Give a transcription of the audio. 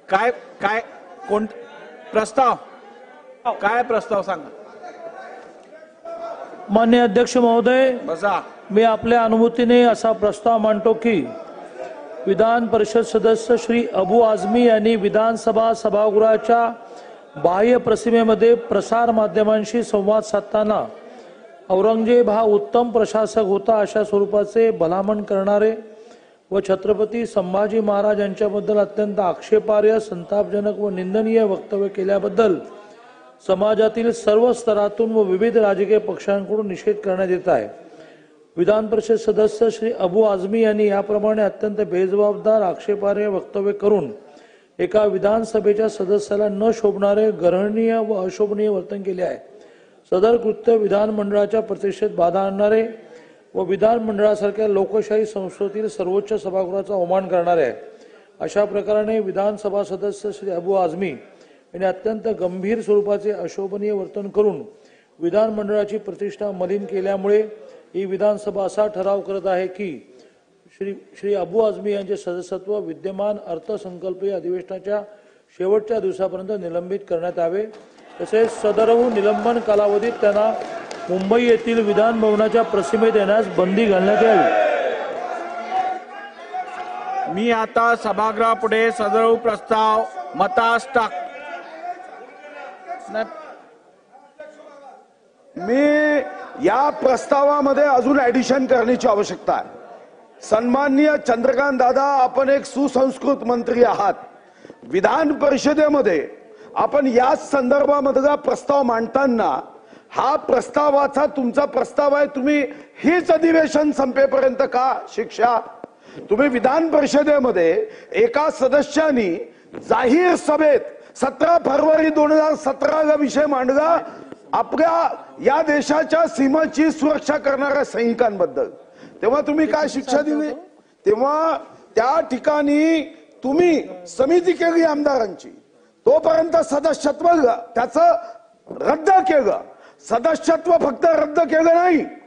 काय काय कोण प्रस्ताव काय प्रस्ताव सांगा. माननीय अध्यक्ष महोदय, बसा. मी आपल्या अनुमतीने असा प्रस्ताव मांडतो की विधान परिषद सदस्य श्री अबू आझमी यांनी विधानसभा सभागृहाच्या बाह्य प्रतिमेमध्ये प्रसार माध्यमांशी संवाद साधताना औरंगजेब हा उत्तम प्रशासक होता अशा स्वरूपाचे भलामण करणारे व छत्रपती संभाजी महाराज यांच्याबद्दल अत्यंत आक्षेपार्ह, संतापजनक व निंदनीय वक्तव्य केल्याबद्दल समाजातील सर्व स्तरातून व विविध राजकीय पक्षांकडून निषेध करण्यात येत आहे. विधान परिषद सदस्य श्री अबू आझमी यांनी याप्रमाणे अत्यंत बेजबाबदार, आक्षेपार्ह वक्तव्य करून एका विधानसभेच्या सदस्याला न शोभणारे, गर्हणीय व अशोभनीय वर्तन केले आहे. सदर कृत्य विधानमंडळाच्या प्रतिष्ठेत बाधा आणणारे व विधानमंडळासारख्या लोकशाही संस्थेतील सर्वोच्च सभागृहाचा अवमान करणारे आहे. अशा प्रकारे विधानसभा सदस्य श्री अबू आझमी यांनी अत्यंत गंभीर स्वरूपाचे अशोभनीय वर्तन करून विधानमंडळाची प्रतिष्ठा मलिन केल्यामुळे ही विधानसभा असा ठराव करत आहे की श्री अबू आझमी यांचे सदस्यत्व विद्यमान अर्थसंकल्पीय अधिवेशनाच्या शेवटच्या दिवसापर्यंत निलंबित करण्यात यावे. तसेच सदरहू निलंबन कालावधीत त्यांना मुंबई येथील विधान भवनाच्या प्रतिमेत येण्यास बंदी घालण्यात यावी. मी आता सभागृहापुढे सदर प्रस्ताव मतास टाक. मी या प्रस्तावामध्ये अजून ऍडिशन करण्याची आवश्यकता आहे. सन्माननीय चंद्रकांत दादा, आपण एक सुसंस्कृत मंत्री आहात. विधान परिषदेमध्ये आपण या संदर्भामधला प्रस्ताव मांडताना हा प्रस्तावाचा तुमचा प्रस्ताव आहे, तुम्ही हीच अधिवेशन संपेपर्यंत का शिक्षा? तुम्ही विधान परिषदेमध्ये एका सदस्यानी जाहीर सभेत 17 फरवरी 2017 विषय मांडला आपल्या या देशाच्या सीमाची सुरक्षा करणाऱ्या सैनिकांबद्दल. तेव्हा तुम्ही काय शिक्षा दिली? तेव्हा त्या ठिकाणी तुम्ही समिती केली आमदारांची, तोपर्यंत सदस्यत्व त्याचं रद्द केलं. सदस्यत्व फक्त रद्द केलं नाही,